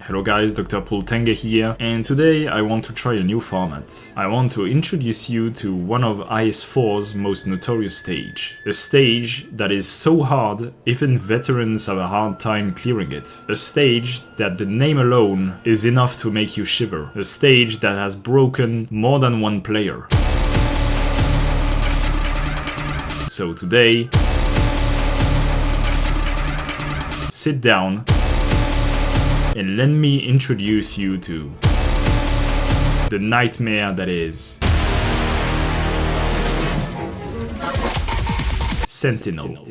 Hello guys, Dr.Pitanger here, and today I want to try a new format. I want to introduce you to one of IS4's most notorious stage. A stage that is so hard, even veterans have a hard time clearing it. A stage that the name alone is enough to make you shiver. A stage that has broken more than one player. So today, sit down and let me introduce you to the nightmare that is Sentinel.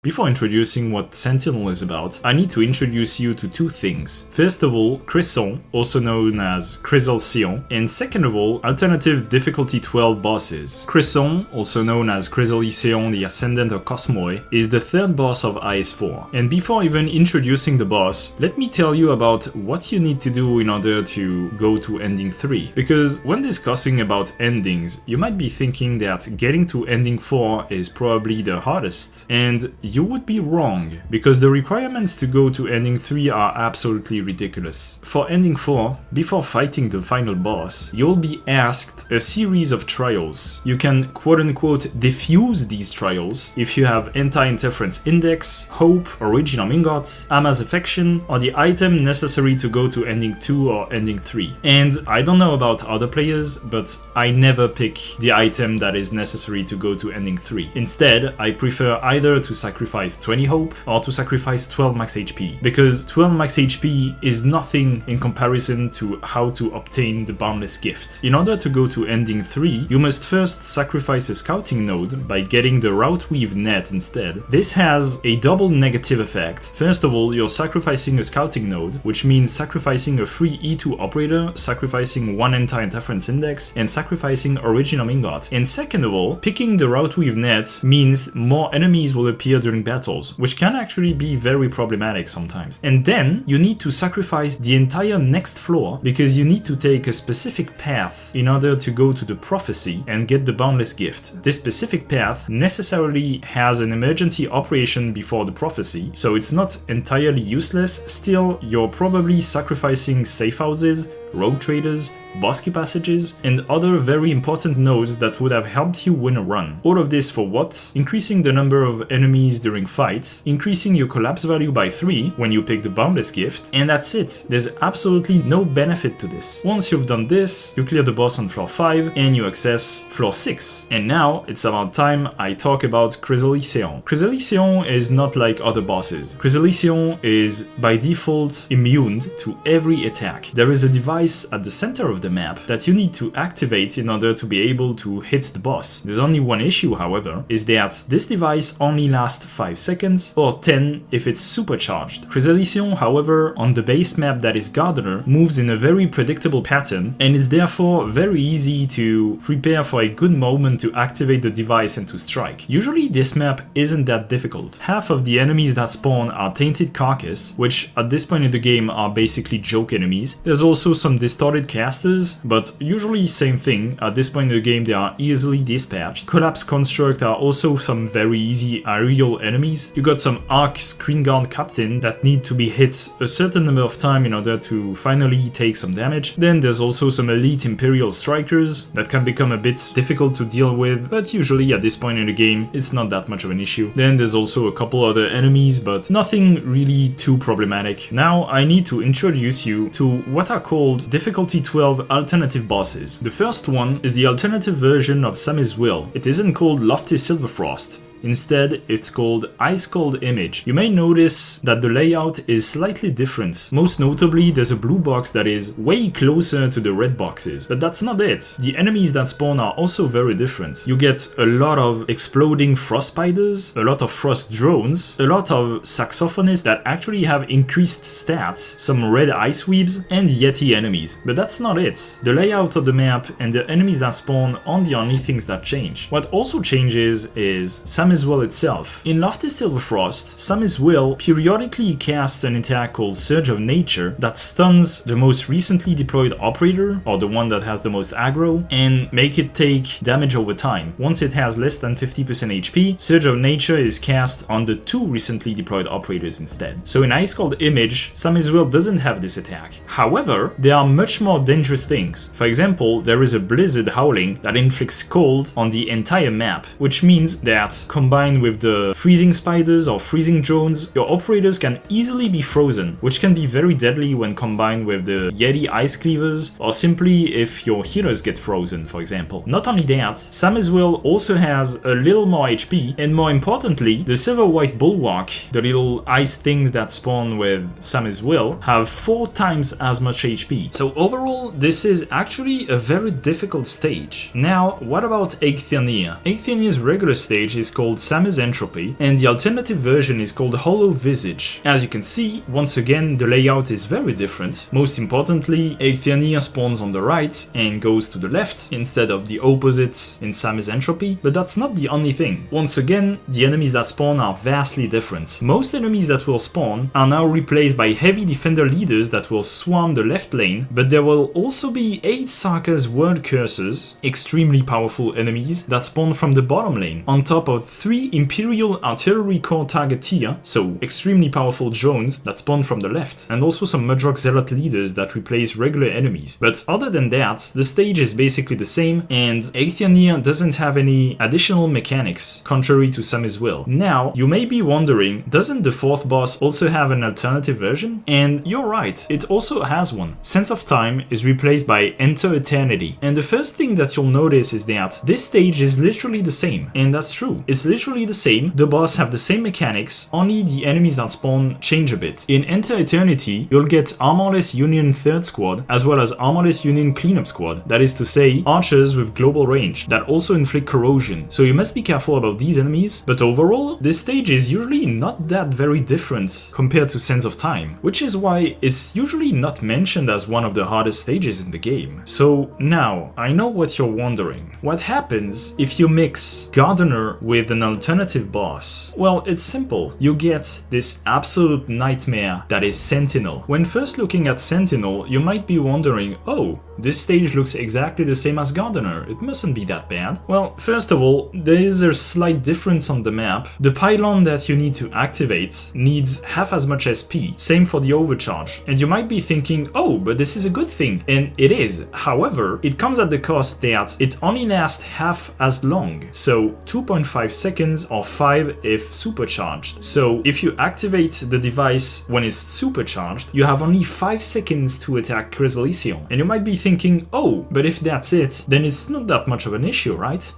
Before introducing what Sentinel is about, I need to introduce you to two things. First of all, Crescent, also known as Crescent, and second of all, alternative difficulty 12 bosses. Crescent, also known as Crescent the Ascendant or Cosmoe, is the third boss of IS4. And before even introducing the boss, let me tell you about what you need to do in order to go to ending 3. Because when discussing about endings, you might be thinking that getting to ending 4 is probably the hardest, and you would be wrong, because the requirements to go to ending 3 are absolutely ridiculous. For ending 4, before fighting the final boss, you'll be asked a series of trials. You can quote-unquote defuse these trials if you have Anti-Interference Index, Hope, Original Ingot, Ama's Affection, or the item necessary to go to ending 2 or ending 3. And I don't know about other players, but I never pick the item that is necessary to go to ending 3. Instead, I prefer either to sacrifice 20 hope or to sacrifice 12 max HP, because 12 max HP is nothing in comparison to how to obtain the Boundless Gift. In order to go to ending 3, you must first sacrifice a scouting node by getting the Route Weave net instead. This has a double negative effect. First of all, you're sacrificing a scouting node, which means sacrificing a free E2 operator, sacrificing one Anti-Interference Index, and sacrificing Original Ingot. And second of all, picking the Route Weave net means more enemies will appear during battles, which can actually be very problematic sometimes. And then you need to sacrifice the entire next floor because you need to take a specific path in order to go to the prophecy and get the Boundless Gift. This specific path necessarily has an emergency operation before the prophecy, so it's not entirely useless. Still, you're probably sacrificing safe houses, rogue traders, boss key passages, and other very important nodes that would have helped you win a run. All of this for what? Increasing the number of enemies during fights, increasing your collapse value by 3 when you pick the Boundless Gift, and that's it. There's absolutely no benefit to this. Once you've done this, you clear the boss on floor 5 and you access floor 6. And now it's about time I talk about Crescent. Crescent is not like other bosses. Crescent is by default immune to every attack. There is a device at the center of the map that you need to activate in order to be able to hit the boss. There's only one issue, however, is that this device only lasts 5 seconds or 10 if it's supercharged. Crescent, however, on the base map that is Gardener, moves in a very predictable pattern and is therefore very easy to prepare for a good moment to activate the device and to strike. Usually this map isn't that difficult. Half of the enemies that spawn are Tainted Carcass, which at this point in the game are basically joke enemies. There's also some distorted casters, but usually same thing. At this point in the game they are easily dispatched. Collapse Construct are also some very easy aerial enemies. You got some Arc Screen Guard Captain that need to be hit a certain number of times in order to finally take some damage. Then there's also some elite Imperial Strikers that can become a bit difficult to deal with, but usually at this point in the game it's not that much of an issue. Then there's also a couple other enemies, but nothing really too problematic. Now I need to introduce you to what are called difficulty 12 alternative bosses. The first one is the alternative version of Sammy's Will. It isn't called Lofty Silverfrost. Instead, it's called Ice Cold Image. You may notice that the layout is slightly different. Most notably, there's a blue box that is way closer to the red boxes. But that's not it. The enemies that spawn are also very different. You get a lot of exploding frost spiders, a lot of frost drones, a lot of saxophonists that actually have increased stats, some red ice weebs, and Yeti enemies. But that's not it. The layout of the map and the enemies that spawn aren't the only things that change. What also changes is Sam as Well itself. In Lofty Silverfrost, Sam as Well periodically casts an attack called Surge of Nature that stuns the most recently deployed operator, or the one that has the most aggro, and make it take damage over time. Once it has less than 50% HP, Surge of Nature is cast on the 2 recently deployed operators instead. So in Ice Cold Image, Sam as Well doesn't have this attack. However, there are much more dangerous things. For example, there is a Blizzard Howling that inflicts cold on the entire map, which means that combined with the freezing spiders or freezing drones, your operators can easily be frozen, which can be very deadly when combined with the Yeti Ice Cleavers, or simply if your healers get frozen, for example. Not only that, Sam as Well also has a little more HP, and more importantly, the Silver White Bulwark, the little ice things that spawn with Sam as Well, have 4 times as much HP. So overall, this is actually a very difficult stage. Now, what about Eikthyr? Eikthyr regular stage is called Sam's Entropy, and the alternative version is called Hollow Visage. As you can see, once again, the layout is very different. Most importantly, Eikthyr spawns on the right and goes to the left, instead of the opposite in Sam's Entropy, but that's not the only thing. Once again, the enemies that spawn are vastly different. Most enemies that will spawn are now replaced by heavy defender leaders that will swarm the left lane, but there will also be 8 Sarka's World Cursors, extremely powerful enemies that spawn from the bottom lane, on top of 3 Imperial Artillery Corps Targeteer, so extremely powerful drones that spawn from the left, and also some Mudrock Zealot leaders that replace regular enemies. But other than that, the stage is basically the same, and Eikthyr doesn't have any additional mechanics, contrary to Sam as Well. Now, you may be wondering, doesn't the 4th boss also have an alternative version? And you're right, it also has one. Sense of Time is replaced by Enter Eternity, and the first thing that you'll notice is that this stage is literally the same, and that's true. It's literally the same, the boss have the same mechanics, only the enemies that spawn change a bit. In Enter Eternity, you'll get Armorless Union 3rd Squad, as well as Armorless Union Cleanup Squad, that is to say, archers with global range, that also inflict corrosion, so you must be careful about these enemies, but overall, this stage is usually not that very different compared to Sense of Time, which is why it's usually not mentioned as one of the hardest stages in the game. So now, I know what you're wondering. What happens if you mix Gardener with an alternative boss? Well, it's simple. You get this absolute nightmare that is Sentinel. When first looking at Sentinel, you might be wondering, oh, this stage looks exactly the same as Gardener, it mustn't be that bad. Well, first of all, there is a slight difference on the map. The pylon that you need to activate needs half as much SP, same for the overcharge. And you might be thinking, oh, but this is a good thing, and it is. However, it comes at the cost that it only lasts half as long, so 2.5 seconds or 5 if supercharged. So if you activate the device when it's supercharged, you have only 5 seconds to attack Chrysalysion. And you might be thinking, oh, but if that's it, then it's not that much of an issue, right?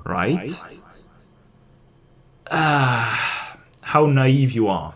Right? How naive you are.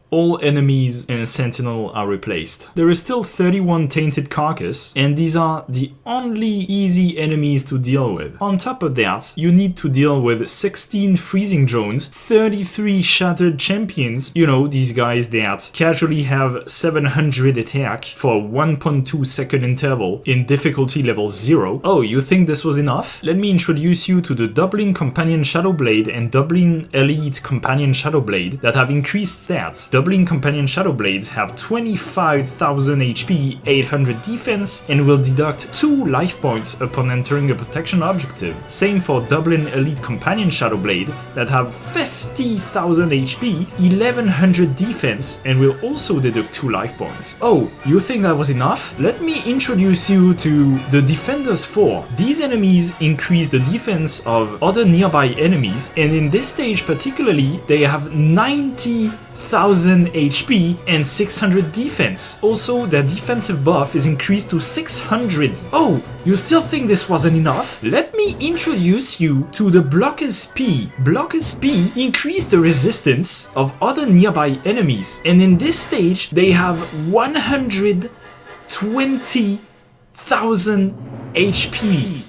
All enemies in Sentinel are replaced. There is still 31 Tainted Carcass, and these are the only easy enemies to deal with. On top of that, you need to deal with 16 Freezing Drones, 33 Shattered Champions, you know, these guys that casually have 700 attack for a 1.2 second interval in difficulty level 0. Oh, you think this was enough? Let me introduce you to the Dublin Companion Shadowblade and Dublin Elite Companion Shadowblade that have increased stats. Dublin Companion Shadowblades have 25,000 HP, 800 defense, and will deduct 2 life points upon entering a protection objective. Same for Dublin Elite Companion Shadowblade that have 50,000 HP, 1100 defense, and will also deduct 2 life points. Oh, you think that was enough? Let me introduce you to the Defenders 4. These enemies increase the defense of other nearby enemies, and in this stage particularly, they have 90,000 HP and 600 defense. Also, their defensive buff is increased to 600. Oh, you still think this wasn't enough? Let me introduce you to the Blockers P. Blockers P increase the resistance of other nearby enemies, and in this stage they have 120,000 HP.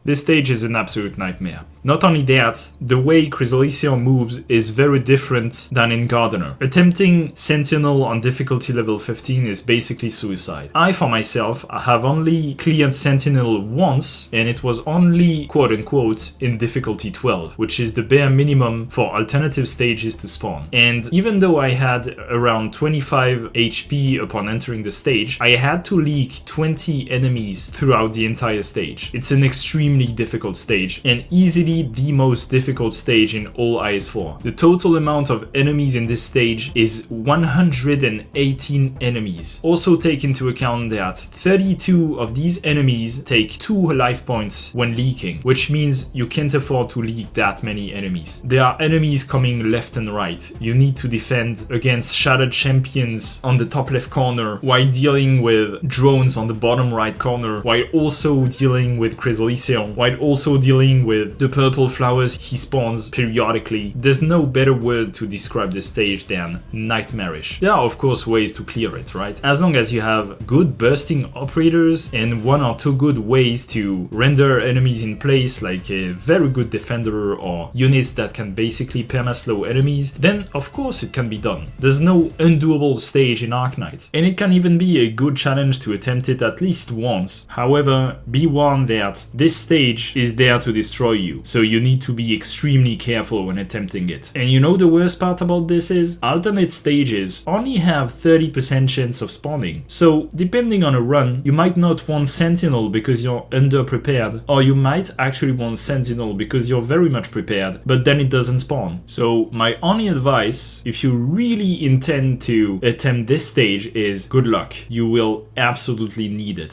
This stage is an absolute nightmare. Not only that, the way Chrysalicia moves is very different than in Gardener. Attempting Sentinel on difficulty level 15 is basically suicide. I, for myself, have only cleared Sentinel once, and it was only quote-unquote in difficulty 12, which is the bare minimum for alternative stages to spawn. And even though I had around 25 HP upon entering the stage, I had to leak 20 enemies throughout the entire stage. It's an extremely difficult stage, and easily the most difficult stage in all IS4. The total amount of enemies in this stage is 118 enemies. Also take into account that 32 of these enemies take 2 life points when leaking, which means you can't afford to leak that many enemies. There are enemies coming left and right. You need to defend against shattered champions on the top left corner while dealing with drones on the bottom right corner, while also dealing with Chrysalicia, while also dealing with the purple flowers he spawns periodically. There's no better word to describe this stage than nightmarish. There are of course ways to clear it, right? As long as you have good bursting operators and 1 or 2 good ways to render enemies in place, like a very good defender or units that can basically perma-slow enemies, then of course it can be done. There's no undoable stage in Arknights, and it can even be a good challenge to attempt it at least once. However, be warned that this stage is there to destroy you, so you need to be extremely careful when attempting it. And you know the worst part about this is, alternate stages only have 30% chance of spawning. So depending on a run, you might not want Sentinel because you're under-prepared, or you might actually want Sentinel because you're very much prepared, but then it doesn't spawn. So my only advice, if you really intend to attempt this stage, is good luck. You will absolutely need it.